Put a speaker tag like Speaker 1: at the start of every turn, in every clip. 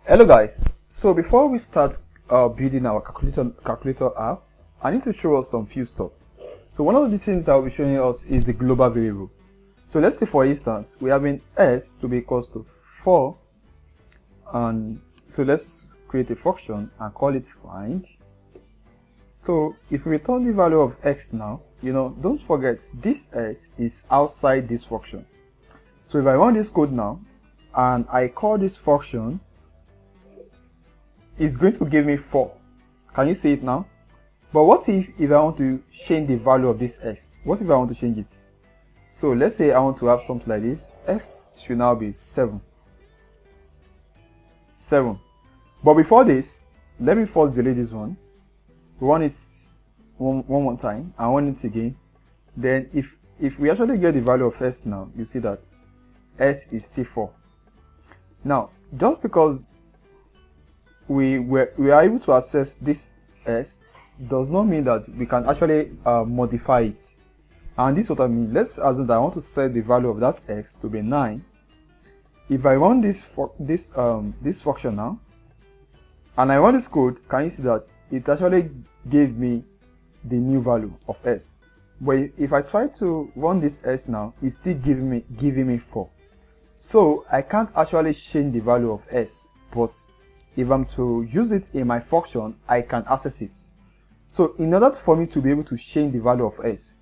Speaker 1: Hello guys, so before we start building our calculator app, I need to show us some few stuff. So one of the things that will be showing us is the global variable. So let's say for instance we have in s to be equals to 4, and so let's create a function and call it find. So if we return the value of x now, don't forget this s is outside this function. So if I run this code now and I call this function, it's going to give me 4. Can you see it now? But what if I want to change the value of this s? What if I want to change it? So let's say I want to have something like this. S should now be 7. But before this, let me first delete this one. Run it one more time and run it again. Then if we actually get the value of s now, you see that s is still 4. Now, just because we are able to access this s does not mean that we can actually modify it. And this is what I mean. Let's assume that I want to set the value of that x to be 9. If I run this function now and I run this code, can you see that it actually gave me the new value of s? But if I try to run this s now, it's still giving me 4. So I can't actually change the value of s, but if I'm to use it in my function, I can access it. So in order for me to be able to change the value of s,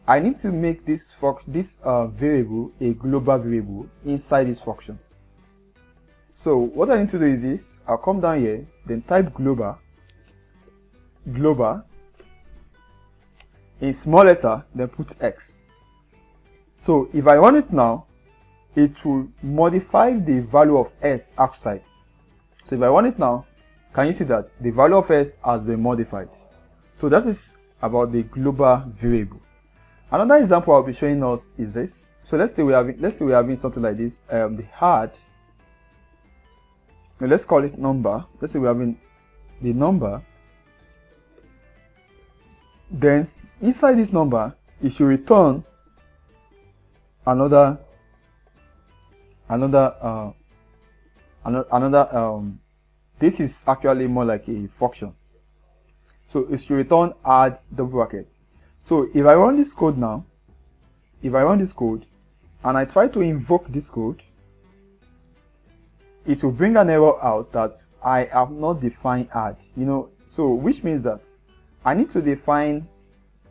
Speaker 1: I need to make this variable a global variable inside this function. So what I need to do is this: I'll come down here, then type global in small letter, then put x. So if I run it now, it will modify the value of s outside. So if I run it now, can you see that the value of s has been modified? So that is about the global variable. Another example I'll be showing us is this. So let's say we're having something like this. The hard. Now let's call it number. Let's say we're having the number. Then inside this number, it should return another this is actually more like a function. So it should return add double brackets. So if I run this code now, and I try to invoke this code, it will bring an error out that I have not defined add. So which means that I need to define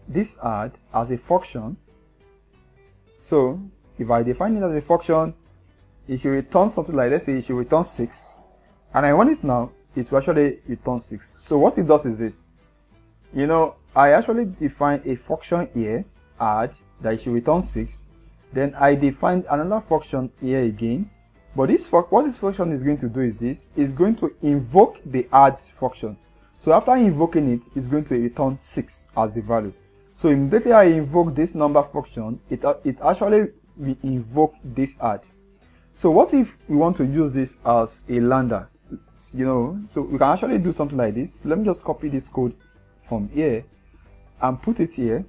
Speaker 1: this add as a function. So if I define it as a function, it should return something like, let's say it should return 6, and I run it now, it will actually return 6. So what it does is this: I actually define a function here, add, that it should return 6. Then I define another function here again, but what this function is going to do is this: it's going to invoke the add function. So after invoking it, it's going to return 6 as the value. So immediately I invoke this number function, it actually will invoke this add. So what if we want to use this as a lambda? So we can actually do something like this. Let me just copy this code from here and put it here.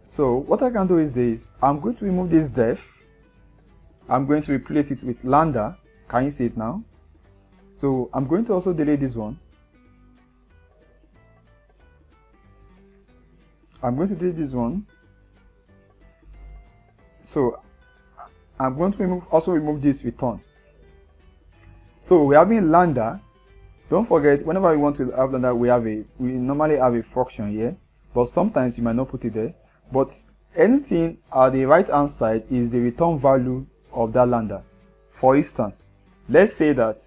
Speaker 1: So what I can do is this: I'm going to remove this def. I'm going to replace it with lambda. Can you see it now? So I'm going to also delete this one. So I'm going to also remove this return. So we have in lambda. Don't forget, whenever we want to have lambda, we normally have a function here, but sometimes you might not put it there. But anything at the right hand side is the return value of that lambda. For instance, let's say that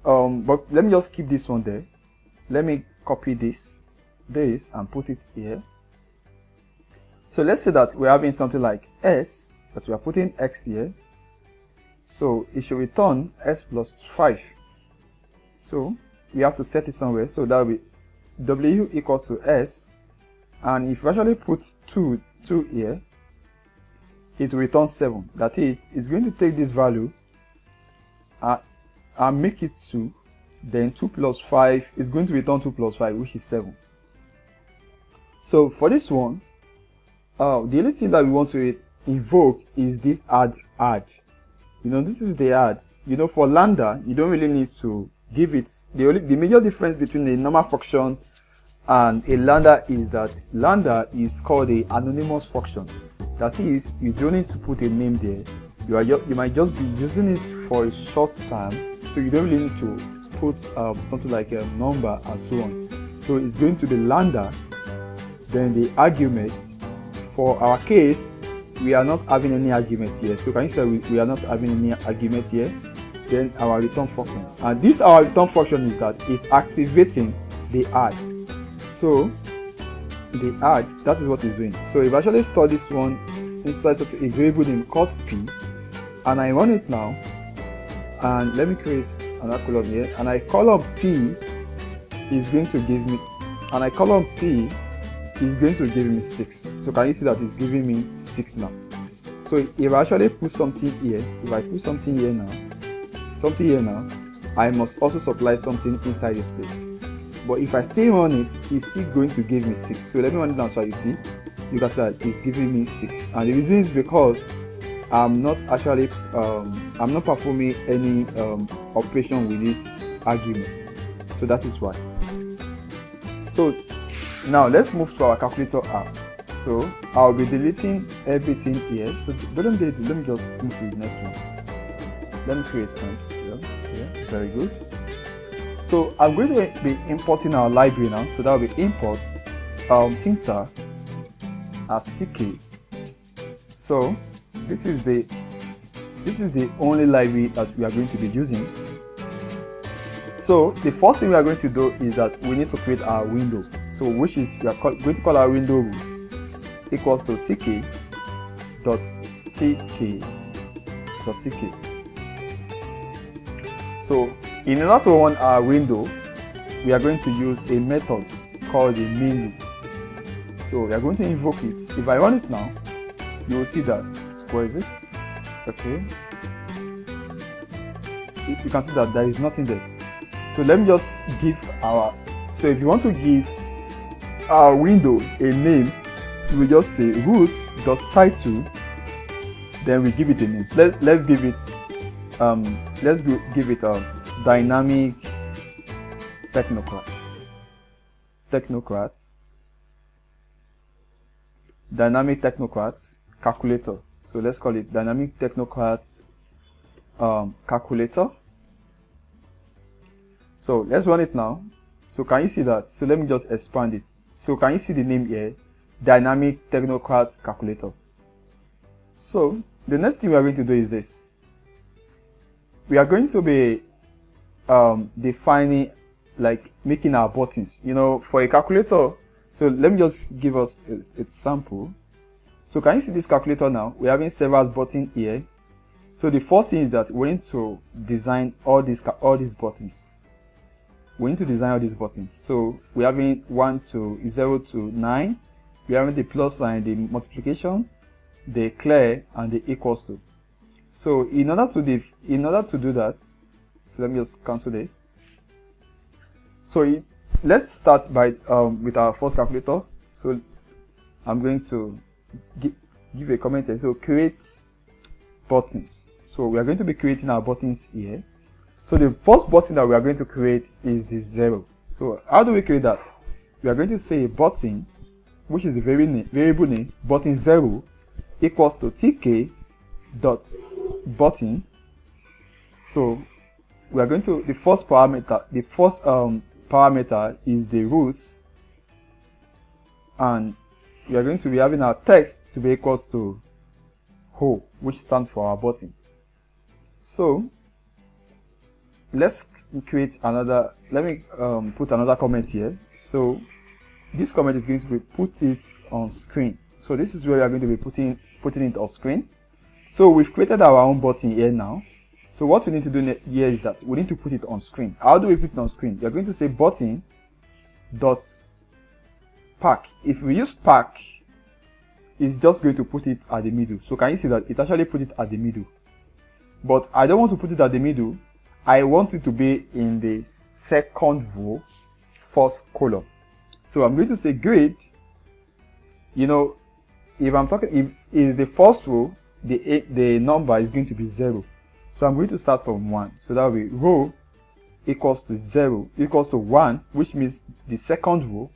Speaker 1: but let me just keep this one there. Let me copy this and put it here. So let's say that we're having something like s, but we are putting x here. So it should return s plus 5. So we have to set it somewhere. So that will be w equals to s, and if we actually put 2 here, it will return 7. That is, it's going to take this value and make it 2. Then 2 plus 5 is going to return 2 plus 5, which is 7. So for this one, the only thing that we want to invoke is this add. this is the add. For lambda, you don't really need to give it. The major difference between a normal function and a lambda is that lambda is called a anonymous function. That is, you don't need to put a name there. You might just be using it for a short time, so you don't really need to put something like a number and so on. So it's going to be lambda, then the argument. For our case, we are not having any argument here. So can you say we are not having any argument here? Then our return function. And this our return function is activating the add. So the add, that is what it's doing. So if I actually store this one inside a variable name called p, and I run it now, and let me create another column here, and I column p is going to give me, and I column p is going to give me 6. So can you see that it's giving me 6 now? So if I actually put something here, if I put something here now, I must also supply something inside this place. But if I stay on it, it's still going to give me 6. So let me run it down so you see. You can see that it's giving me 6. And the reason is because I'm not actually I'm not performing any operation with this argument. So that is why. So now let's move to our calculator app. So I'll be deleting everything here. So let me just move to the next one. Let me create cell here. Very good. So I'm going to be importing our library now. So that will be import Tkinter as tk. So this is the only library that we are going to be using. So the first thing we are going to do is that we need to create our window. So which is we are going to call our window root equals to tk.tk. So in order to run our window, we are going to use a method called the main loop. So we are going to invoke it. If I run it now, you will see that. Where is it? Okay. So you can see that there is nothing there. So let me just give our. So if you want to give our window a name, we will just say root.title. Then we give it a name. So let's give it. Give it dynamic technocrats. Dynamic technocrats calculator. So let's call it dynamic technocrats calculator. So let's run it now. So can you see that? So let me just expand it. So can you see the name here? Dynamic technocrats calculator. So the next thing we are going to do is this. We are going to be defining, like making our buttons, for a calculator. So let me just give us a sample. So can you see this calculator now? We're having several buttons here. So the first thing is that we need to design all these buttons. We need to design all these buttons. So we're having 0 to 9. We're having the plus sign, the multiplication, the clear, and the equals to. So in order to do that, so let me just cancel it. So let's start by with our first calculator. So I'm going to give a comment here. So create buttons. So we are going to be creating our buttons here. So the first button that we are going to create is the 0. So how do we create that? We are going to say button, which is the variable name, button 0 equals to tk dot button. So we are going to, the first parameter is the root, and we are going to be having our text to be equals to ho, which stands for our button. So let's create another. Let me put another comment here. So this comment is going to be put it on screen. So this is where we are going to be putting it on screen. So we've created our own button here now. So what we need to do here is that we need to put it on screen. How do we put it on screen? We are going to say button dot pack. If we use pack, it's just going to put it at the middle. So can you see that it actually put it at the middle? But I don't want to put it at the middle. I want it to be in the second row, first column. So I'm going to say grade. If I'm talking, if is the first row, the number is going to be 0. So I'm going to start from 1. So that will be row equals to 0 equals to 1, which means the second row.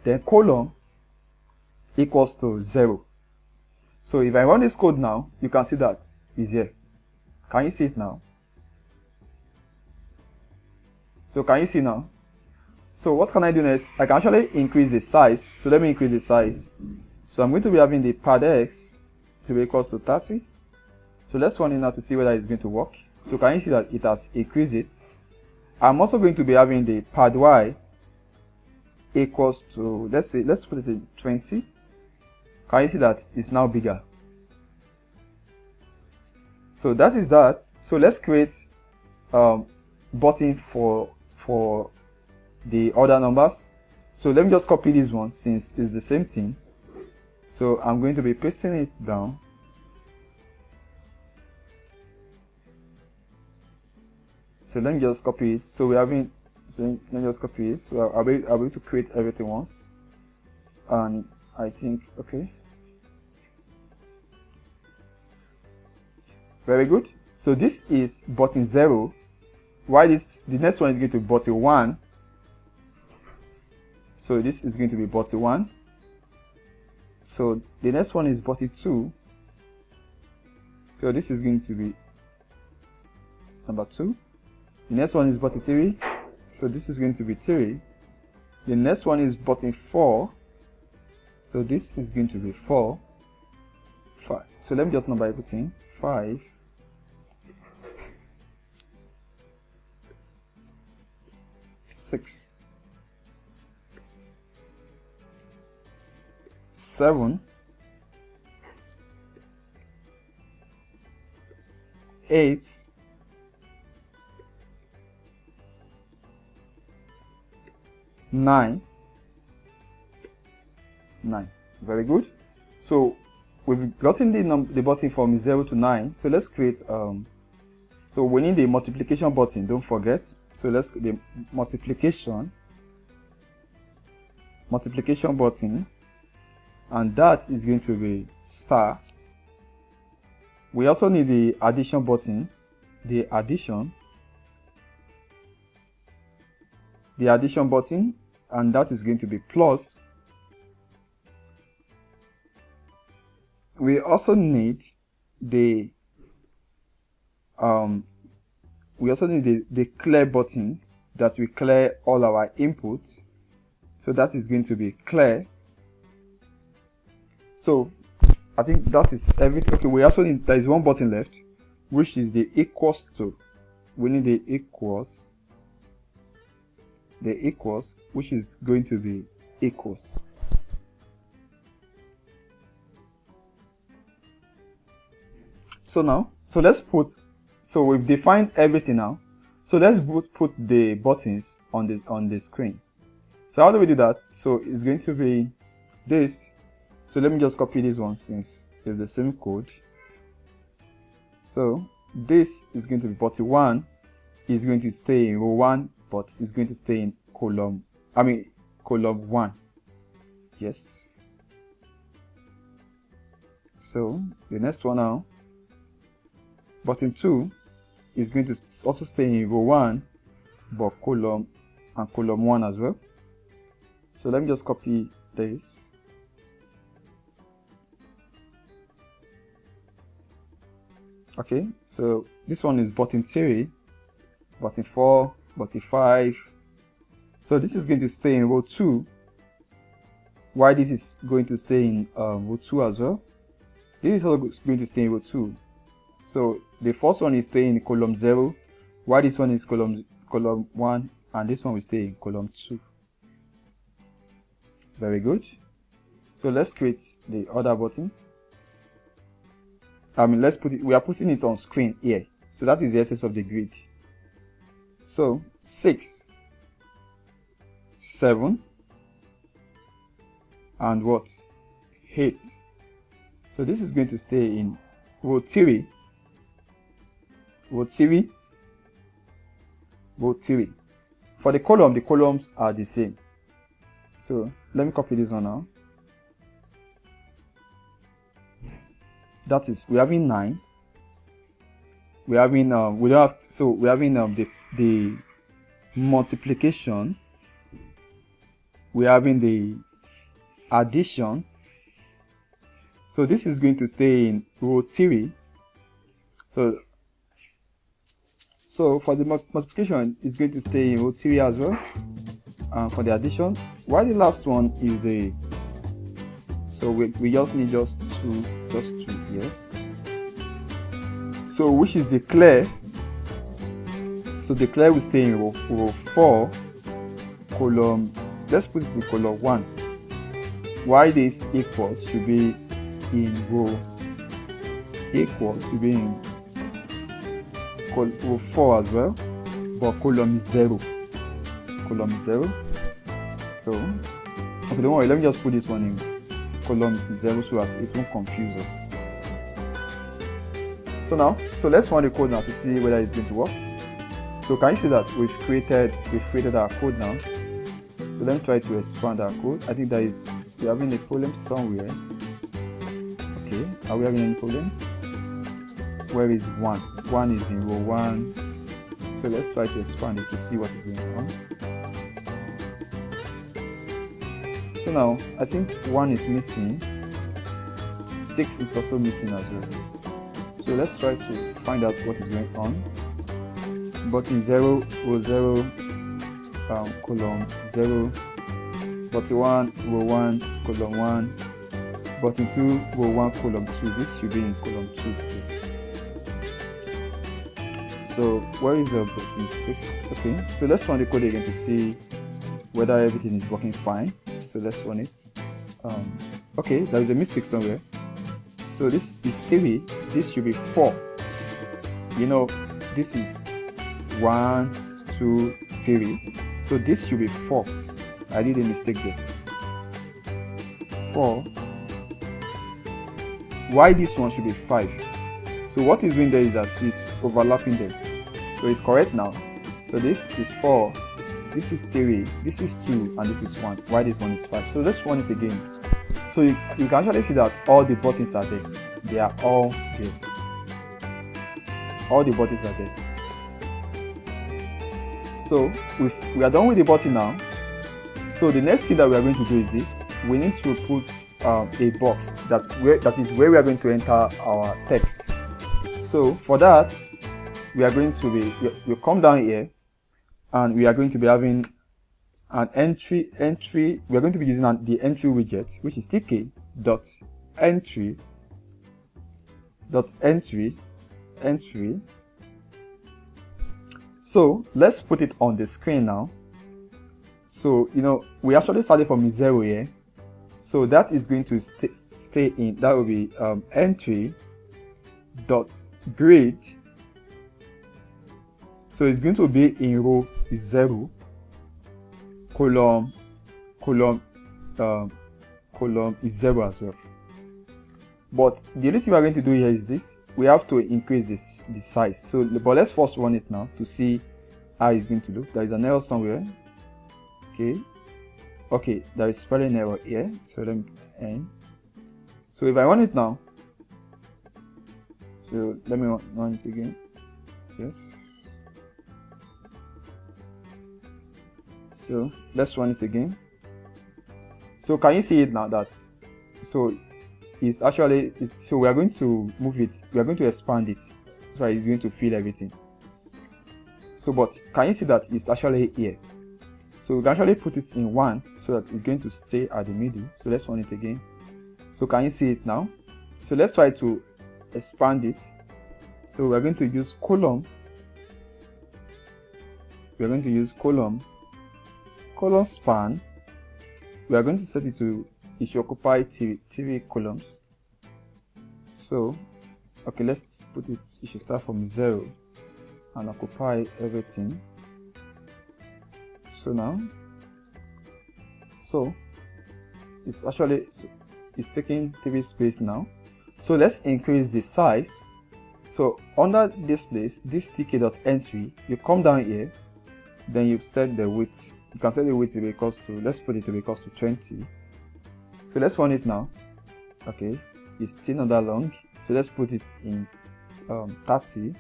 Speaker 1: Then column equals to 0. So if I run this code now, you can see that is here. Can you see it now? So can you see now? So what can I do next? I can actually increase the size. So let me increase the size. So I'm going to be having the pad x to be equals to 30. So let's run it now to see whether it's going to work. So can you see that it has increased it? I'm also going to be having the pad y equals to, let's put it in 20. Can you see that it's now bigger? So that is that. So let's create button for the other numbers. So let me just copy this one since it's the same thing. So I'm going to be pasting it down. So let me just copy it. So let me just copy it. So I'll be able to create everything once. And I think, okay. Very good. So this is button 0. Why the next one is going to be button 1. So this is going to be button 1. So the next one is button 2. So this is going to be number 2. The next one is button 3. So this is going to be 3. The next one is button 4. So this is going to be 4. 5. So let me just number everything. 5. 6. 7. 8. 9. Very good. So we've gotten the button from 0 to 9. So let's create so we need the multiplication button, don't forget. So let's the multiplication button, and that is going to be star. We also need the addition button, the addition button, and that is going to be plus. We also need the clear button that will clear all our inputs. So that is going to be clear. So I think that is everything. Okay, we also need, there is one button left, which is the equals to. We need the equals, which is going to be equals. So now, so let's put, so we've defined everything now. So let's put the buttons on the screen. So how do we do that? So it's going to be this. So let me just copy this one since it's the same code. So this is going to be button 1 is going to stay in row 1, but it's going to stay in column 1. Yes. So the next one now, button 2 is going to also stay in row 1, but column 1 as well. So let me just copy this. Okay, so this one is button 3, button 4, button 5. So this is going to stay in row 2. Why this is going to stay in row 2 as well? This is also going to stay in row 2. So the first one is staying in column 0, while this one is column 1, and this one will stay in column 2. Very good. So let's create the other button. Let's put it, we are putting it on screen here. So that is the essence of the grid. So 6, 7, and what? 8. So this is going to stay in row 3. Row 3. For the columns are the same. So let me copy this one now. That is, we're having 9. we're having we don't have to, so we're having the multiplication, we're having the addition. So this is going to stay in row 3. So for the multiplication, it's going to stay in row 3 as well. For the addition, while the last one is the, so we just need just two here. So which is the clear. So the clear will stay in row 4, column, let's put it in column 1. Why this equals should be in row equals should be in row 4 as well, but column is 0. Column is 0. So okay, don't worry, let me just put this one in column 0 so that it won't confuse us. So let's run the code now to see whether it's going to work. So can you see that we've created our code now? So let me try to expand our code. I think we're having a problem somewhere. Okay, are we having any problem? Where is 1? 1 is in row 1. So let's try to expand it to see what is going on. So now I think 1 is missing. 6 is also missing as well. So let's try to find out what is going on. But in 0, row 0, column 0, but 1, row 1, column 1, but in 2, row 1, column 2. This should be in column 2, please. So where is the button 6? Okay, so let's run the code again to see whether everything is working fine. So let's run it. Okay, there is a mistake somewhere. So this is 3, this should be 4. You know, this is 1, 2, 3. So this should be 4. I did a mistake there. 4. Why this one should be 5? So what is doing there is that it's overlapping them. So it's correct now. So this is 4, this is 3, this is 2, and this is 1. Why this one is 5? So let's run it again. So you can actually see that all the buttons are there. They are all there. All the buttons are there. So we are done with the button now. So the next thing that we are going to do is this. We need to put a box that is where we are going to enter our text. So for that, we are going to we'll come down here, and we are going to be having an entry. We are going to be using the entry widget, which is tk.entry. So let's put it on the screen now. So you know, we actually started from 0 here. So that is going to stay in. That will be entry dot grade. So it's going to be in row 0, column is 0 as well. But the only thing we are going to do here is this. We have to increase the size. So but let's first run it now to see how it's going to look. There is an error somewhere. Okay, there is spelling error here. So let me end. So if I run it now, so let me run it again. Yes. So let's run it again. So can you see it now? That so it's actually so we are going to move it. We are going to expand it so it's going to fill everything. So but can you see that it's actually here? So we can actually put it in 1 so that it's going to stay at the middle. So let's run it again. So can you see it now? So let's try to expand it. So we're going to use column. We're going to use column span. We are going to set it to it should occupy 3 columns. So okay, let's put it should start from 0 and occupy everything. So now it's actually it's taking 3 space now. So let's increase the size. So under this place, this tk.entry, you come down here, then you set the width. You can set the width to be equals to, let's put it to be equals to 20. So let's run it now. Okay, it's still not that long. So let's put it in 30.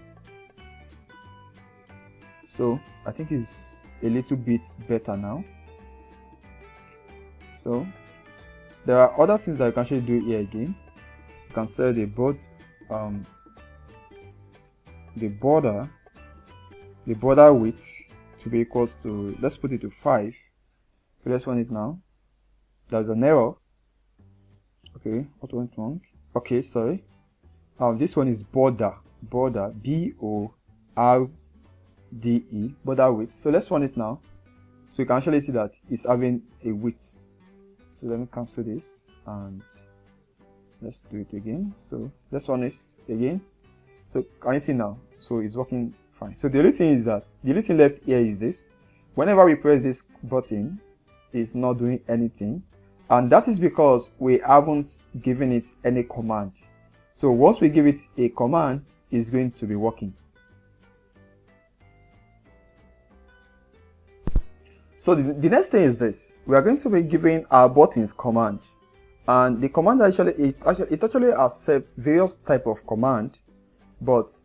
Speaker 1: So I think it's a little bit better now. So there are other things that you can actually do here again. You can set the border width to be equals to, let's put it to 5. So let's run it now. There's an error. Okay, what went wrong? Okay, sorry. This one is border, B-O-R-D-E, border width. So let's run it now. So you can actually see that it's having a width. So let me cancel this and let's do it again. So let's run this again. So can you see now? So it's working fine. So the only thing is that the only thing left here is this. Whenever we press this button, it's not doing anything, and that is because we haven't given it any command. So once we give it a command, it's going to be working. So the next thing is this. We are going to be giving our buttons command, and the command actually accepts various type of command, but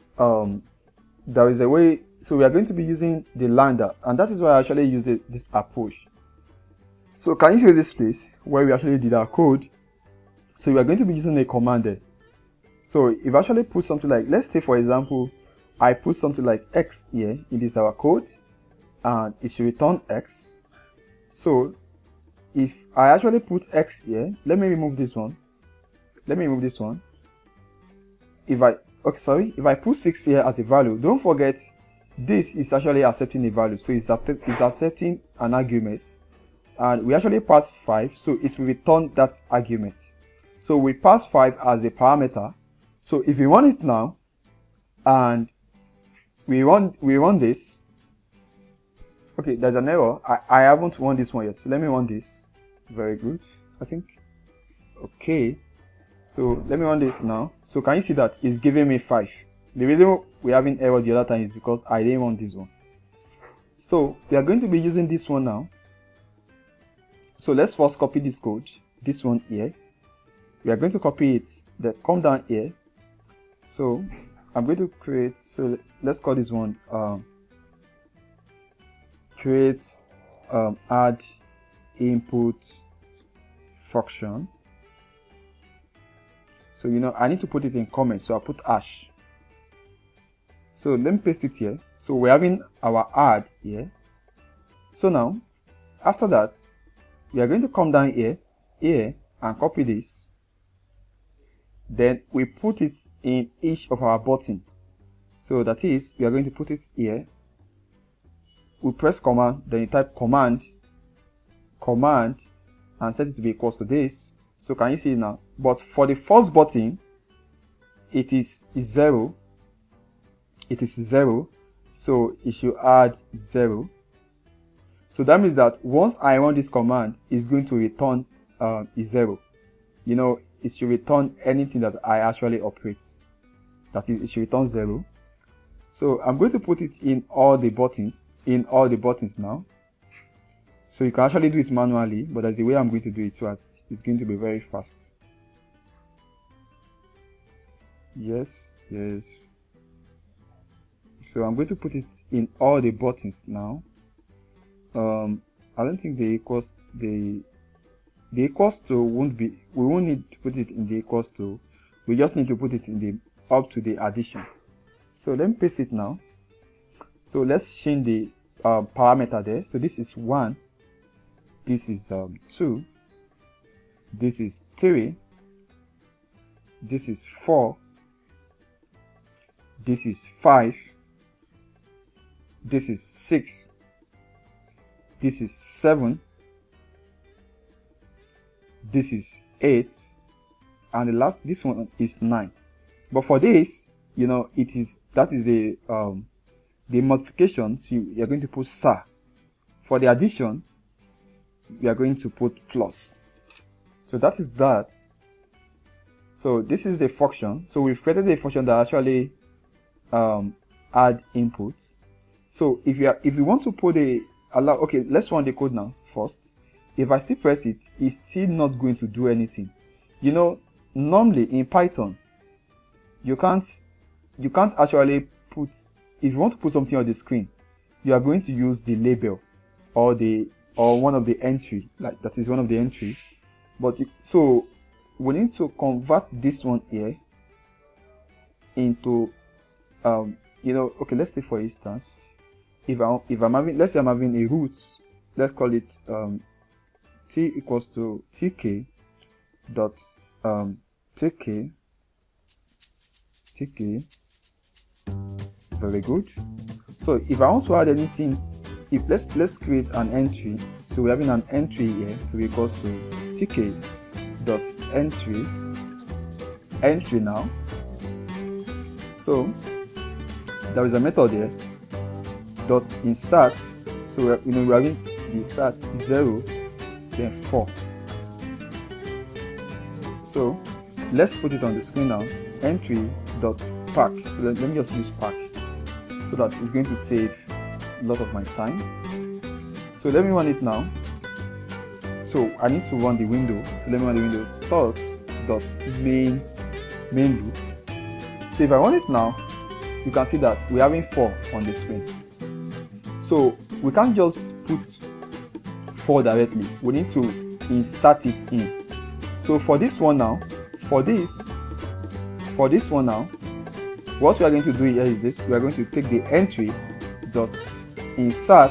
Speaker 1: there is a way. So we are going to be using the lambdas, and that is why I actually used this approach. So can you see this place where we actually did our code? So we are going to be using a command there. So if I actually put something like, let's say for example, I put something like x here in this our code, and it should return x. So if I actually put x here, let me remove this one. If I put 6 here as a value, don't forget this is actually accepting a value. So it's accepting an argument, and we actually pass 5, so it will return that argument. So we pass 5 as a parameter. So if we run it now and we run this, okay, there's an error. I haven't run this one yet, so let me run this. Very good, I think. Okay, so let me run this now. So can you see that it's giving me 5? The reason we're having error the other time is because I didn't want this one. So we are going to be using this one now. So let's first copy this code, this one here. We are going to copy it, then come down here. So I'm going to create, so let's call this one create add input function. So I need to put it in comments, so I'll put hash. So let me paste it here. So we're having our add here. So now after that, we are going to come down here and copy this. Then we put it in each of our button. So that is, we are going to put it here. We press command, then you type command, and set it to be equals to this. So can you see now? But for the first button, it is 0. It is 0. So it should add 0. So that means that once I run this command, it's going to return 0. It should return anything that I actually operate. That is, it should return 0. So I'm going to put it in all the buttons, now. So you can actually do it manually, but that's the way I'm going to do it, so that it's going to be very fast. Yes. So I'm going to put it in all the buttons now. I don't think the equals to won't be, we won't need to put it in the equals to, we just need to put it in the up to the addition. So let me paste it now. So let's change the parameter there. So this is 1, this is 2, this is 3, this is 4, this is 5, this is 6, this is 7, this is 8, and this one is 9. But for this, that is the multiplication, so you're going to put star. For the addition, we are going to put plus. So that is that. So this is the function. So we've created a function that actually add inputs. So if you want to put okay, let's run the code now first. If I still press it, it's still not going to do anything. Normally in Python, you can't actually put, if you want to put something on the screen, you are going to use the label or one of the entry, like that is one of the entry. But so we need to convert this one here into okay, let's say for instance, if I'm having, let's say I'm having a root, let's call it t equals to tk dot tk. Very good. So if I want to add anything, let's create an entry. So we're having an entry here to be equals to tk dot entry now. So there is a method here dot insert. So we're having the insert 0 then 4. So let's put it on the screen now. Entry dot pack. So let me just use pack so that it's going to save a lot of my time. So let me run it now. So I need to run the window. So let me run the window main loop. So if I run it now, you can see that we're having 4 on the screen. So we can't just put 4 directly. We need to insert it in. So for this one now, for this one now, what we are going to do here is this. We are going to take the entry dot insert,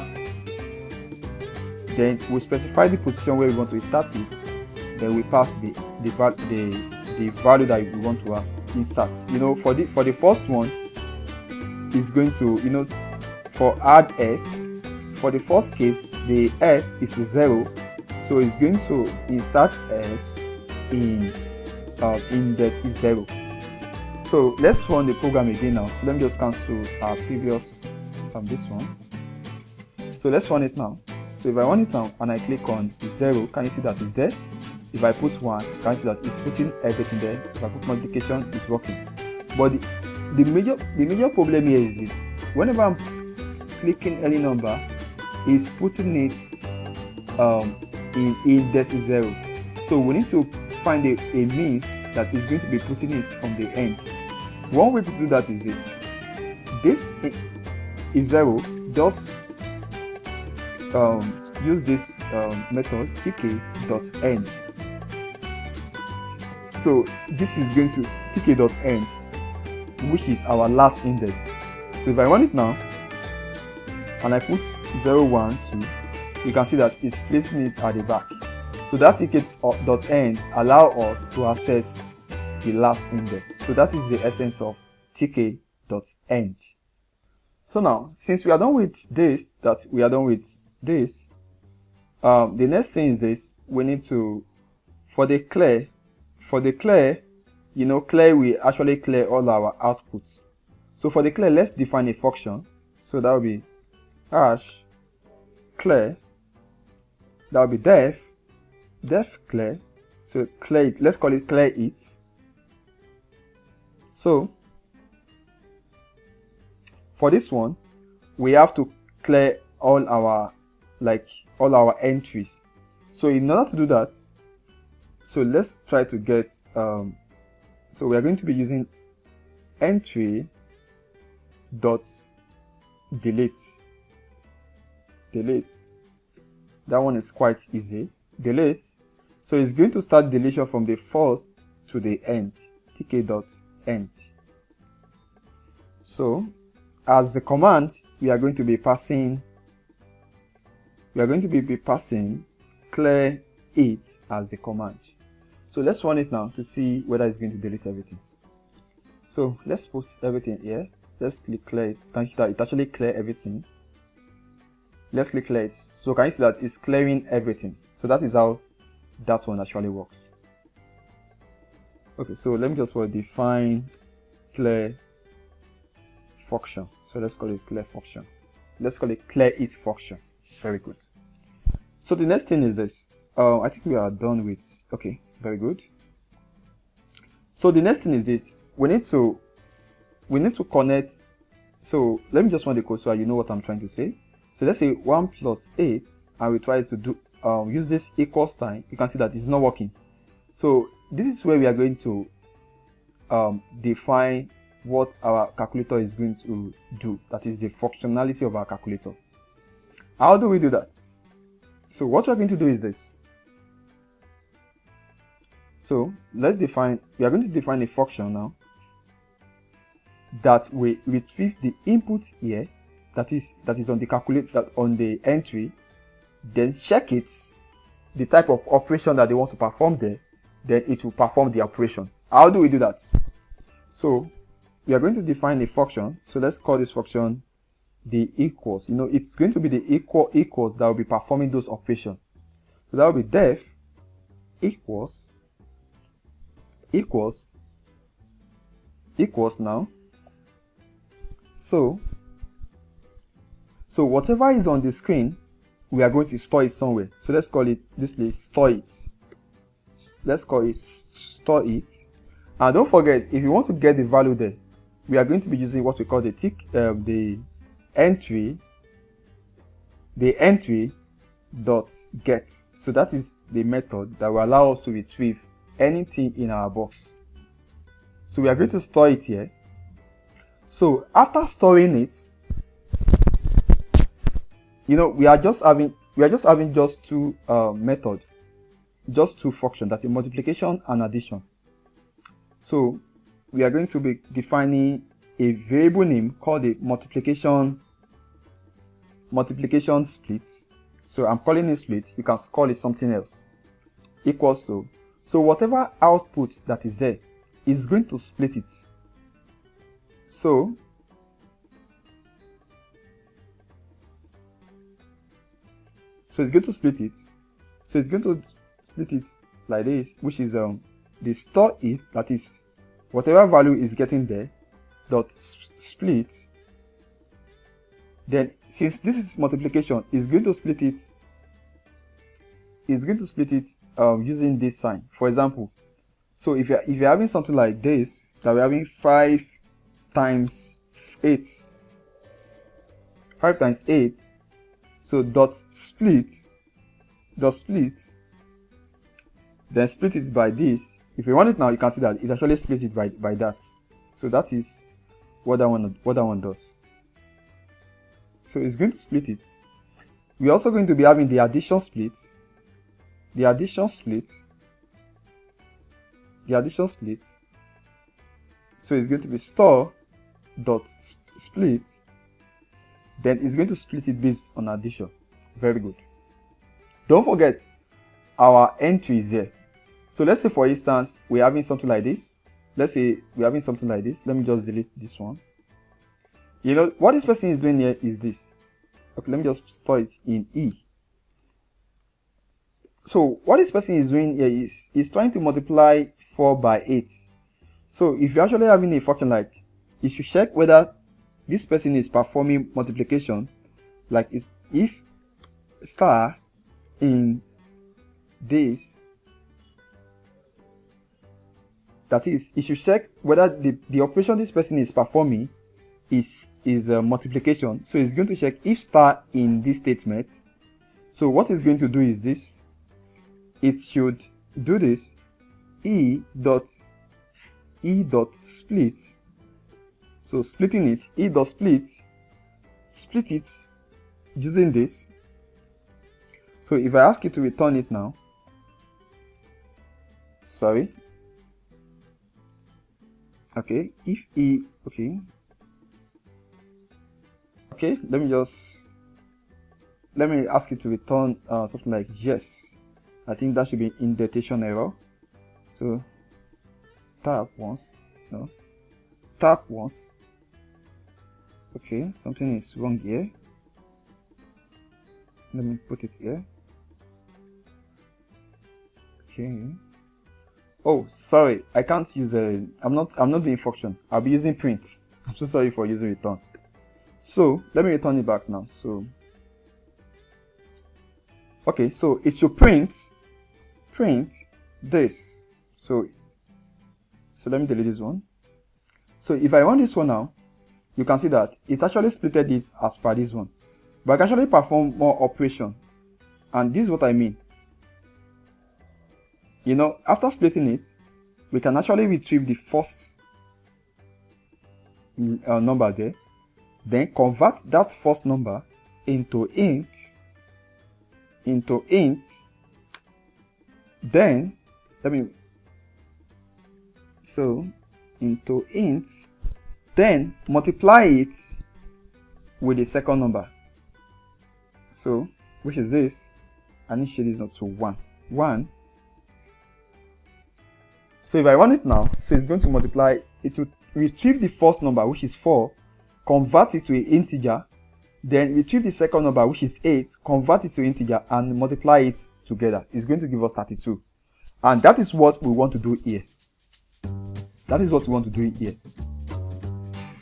Speaker 1: then we specify the position where we want to insert it, then we pass the value that we want to insert. For the first one is going to, for add s, for the first case the s is 0, so it's going to insert s in index is 0. So let's run the program again now. So let me just cancel our previous this one. So let's run it now. So if I run it now and I click on 0, can you see that it's there? If I put 1, can you see that it's putting everything there? If I put multiplication, it's working. But the major problem here is this. Whenever I'm clicking any number, it's putting it in index is 0. So we need to find a means that is going to be putting it from the end. One way to do that is this. This is 0. Just use this method tk.end. So this is going to tk.end, which is our last index. So if I run it now and I put 0, 1, 2, you can see that it's placing it at the back. So that tk.end allow us to access the last index. So that is the essence of tk.end. So now, since we are done with this, the next thing is this. We need to, for the clear, clear we actually clear all our outputs. So for the clear, let's define a function. So that will be hash clear. That will be def clear. So clear it, let's call it clear it. So for this one, we have to clear all our entries. So in order to do that, so let's try to get so we are going to be using entry dot delete. That one is quite easy. Delete. So it's going to start deletion from the first to the end. tk.end. So as the command, we are going to be passing clear it as the command. So let's run it now to see whether it's going to delete everything. So let's put everything here. Let's click clear it. Can you see that it actually clear everything? Let's click clear it. So can you see that it's clearing everything? So that is how that one actually works. Okay, so let me just define clear function. So let's call it clear function. Let's call it clear it function. Very good. So the next thing is this. I think we are done with. Okay, very good. So the next thing is this. We need to connect. So let me just run the code so you know what I'm trying to say. So let's say 1 plus 8, and we try to do use this equals sign. You can see that it's not working. So this is where we are going to define what our calculator is going to do. That is the functionality of our calculator. How do we do that? So what we're going to do is this. So we are going to define a function now that will retrieve the input here that is on the entry, then check it, the type of operation that they want to perform there, then it will perform the operation. How do we do that? So we are going to define a function. So let's call this function the equals. It's going to be the equals that will be performing those operations. So that will be def equals now. So whatever is on the screen, we are going to store it somewhere. So let's call it display store it. Let's call it store it. And don't forget, if you want to get the value there, we are going to be using what we call the entry dot get. So that is the method that will allow us to retrieve anything in our box. So we are going to store it here. So after storing it, we are just having two methods, just two functions, that is multiplication and addition. So we are going to be defining a variable name called the multiplication split. So I'm calling it split. You can call it something else. Equals to. So whatever output that is there is going to split it. So it's going to split it. So it's going to split it like this, which is the store if, that is whatever value is getting there, dot split. Then since this is multiplication, it's going to split it. Using this sign. For example, so if you're having something like this, that we're having 5 times 8, so dot split, then split it by this. If you want it now, you can see that it actually splits it by that. So that is what that one does. So it's going to split it. We're also going to be having the addition split. So it's going to be store dot split, then it's going to split it based on addition. Very good. Don't forget our entry is there. So let's say, for instance, we're having something like this. Let me just delete this one. What this person is doing here is this. Okay, let me just store it in E. So what this person is doing here is trying to multiply 4 by 8. So if you're actually having a function like, you should check whether this person is performing multiplication, like if star in this, that is, you should check whether the operation this person is performing is multiplication. So it's going to check if star in this statement. So what it's going to do is this. It should do this e dot split. So splitting it, e dot split it using this. So if I ask you to return it now, sorry. Okay, if e, okay, let me ask you to return something like yes. I think that should be indentation error. So tap once, no, tap once. Okay, something is wrong here. Let me put it here. Okay. Oh, sorry, I can't use I'm not doing function. I'll be using print. I'm so sorry for using return. So let me return it back now. So okay, so it should print this. So let me delete this one. So if I run this one now, you can see that it actually splitted it as per this one. But I can actually perform more operation. And this is what I mean. After splitting it, we can actually retrieve the first number there, then convert that first number into int, then into int, then multiply it with the second number. So, which is this? I need to shade this not to 1. So if I run it now, so it's going to multiply, it will retrieve the first number, which is 4, convert it to an integer, then retrieve the second number, which is 8, convert it to integer, and multiply it together. It's going to give us 32. And that is what we want to do here. That is what we want to do here.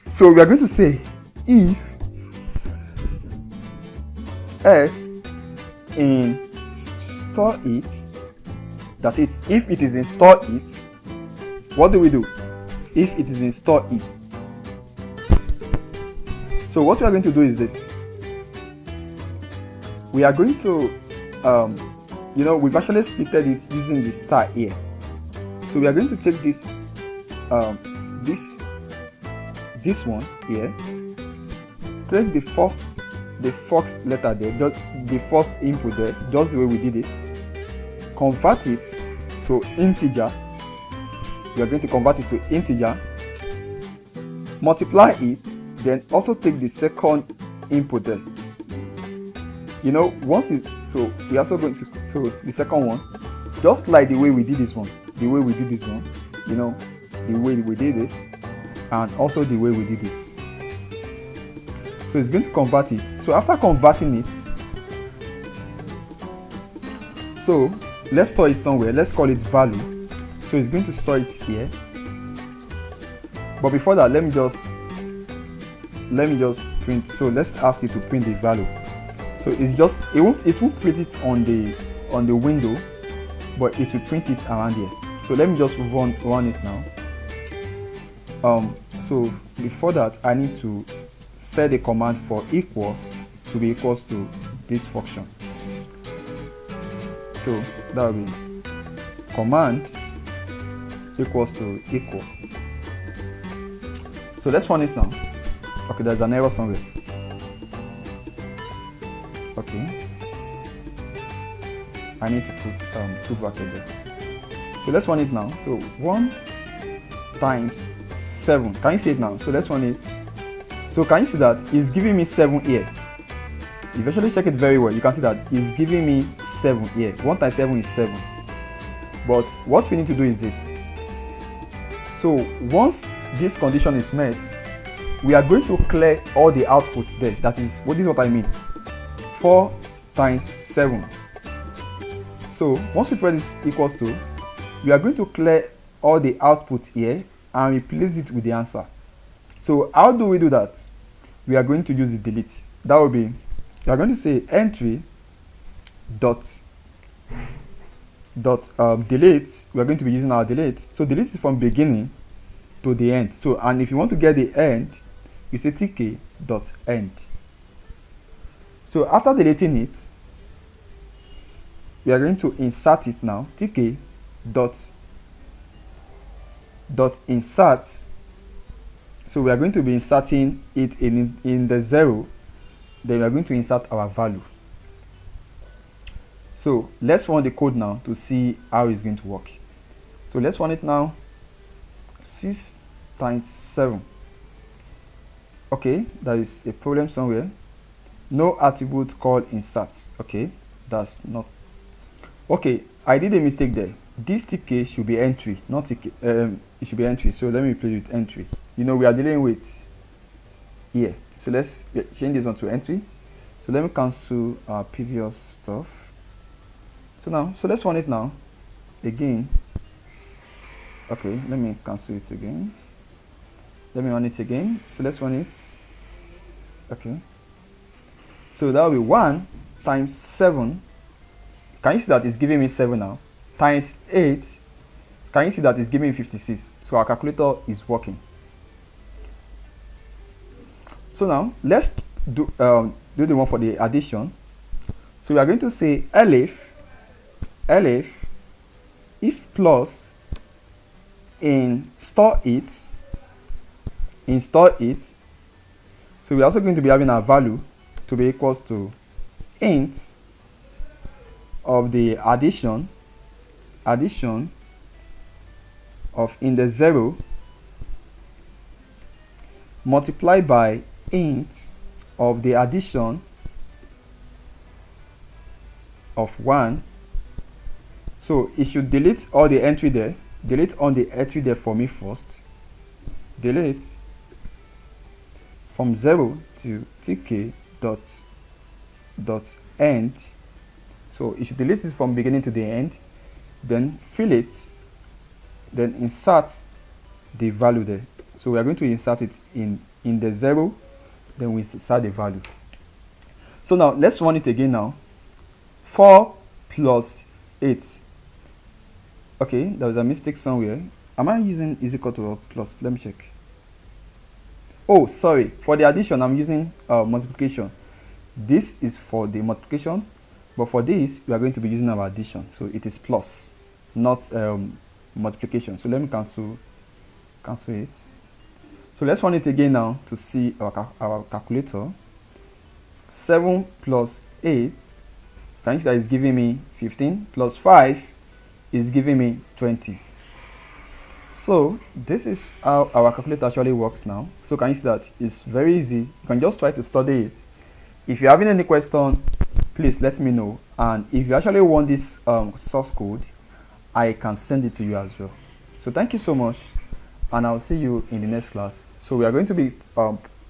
Speaker 1: So we are going to say if s in store it, that is, if it is in store it, what do we do? If it is in store it. So what we are going to do is this. We are going to, we've actually splitted it using the star here. So we are going to take this, this one here, take the first letter there, just the first input there, just the way we did it, convert it to integer. We are going to convert it to integer, multiply it, then also take the second input there. Once it, so we are also going to, so the second one, just like the way we did this one, the way we did this, and also the way we did this. So it's going to convert it. So after converting it, so let's store it somewhere. Let's call it value. So it's going to store it here. But before that, let me just print. So let's ask it to print the value. So it's just, it won't print it on the window, but it will print it around here. So let me just run it now. So before that, I need to set a command for equals to be equals to this function. So that will be command equals to equal. So let's run it now. Okay, there's an error somewhere. Okay, I need to put 2 brackets there. So let's run it now. So 1 times 7. Can you see it now? So let's run it. So can you see that it's giving me 7 here? If you actually check it very well, you can see that it's giving me 7 here. 1 times 7 is 7. But what we need to do is this. So once this condition is met, we are going to clear all the output there. That is, this is what I mean. 4 times 7. So once we press this equals to, we are going to clear all the output here and replace it with the answer. So how do we do that? We are going to use the delete. That will be, we are going to say entry dot delete. We are going to be using our delete. So delete is from beginning to the end. So, and if you want to get the end, you say tk dot end. So after deleting it, we are going to insert it now. tk dot insert. So we are going to be inserting it in the 0. Then we are going to insert our value. So let's run the code now to see how it's going to work. So let's run it now. 6 times 7. Okay, there is a problem somewhere. No attribute called insert. Okay, that's not. Okay, I did a mistake there. This tk should be entry, not tk. It should be entry. So let me replace with entry. We are dealing with here. So let's change this one to entry. So let me cancel our previous stuff. So let's run it now. Again. Okay, let me cancel it again. Let me run it again. So let's run it. Okay. So that will be 1 times 7. Can you see that it's giving me 7 now? Times 8. Can you see that it's giving me 56? So our calculator is working. So now let's do the one for the addition. So we are going to say elif if plus in store it. So we're also going to be having our value. to be equals to int of the addition of index 0 multiplied by int of the addition of 1. So it should delete all the entry there. Delete on the entry there for me first. Delete from 0 to tk dot end. So it should delete it from beginning to the end. Then fill it. Then insert the value there. So we are going to insert it in the 0. Then we insert the value. So now let's run it again now. 4 plus 8. Okay, there was a mistake somewhere. Am I using is equal to or plus? Let me check. Oh, sorry. For the addition, I'm using multiplication. This is for the multiplication, but for this, we are going to be using our addition. So it is plus, not multiplication. So let me cancel it. So let's run it again now to see our calculator. 7 plus 8, can you see that is giving me 15, plus 5 is giving me 20. So this is how our calculator actually works now. So can you see that it's very easy? You can just try to study it. If you're having any question, please let me know. And if you actually want this source code, I can send it to you as well. So thank you so much, and I'll see you in the next class. So we are going to be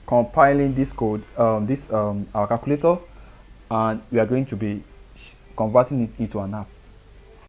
Speaker 1: compiling this code, our calculator, and we are going to be converting it into an app.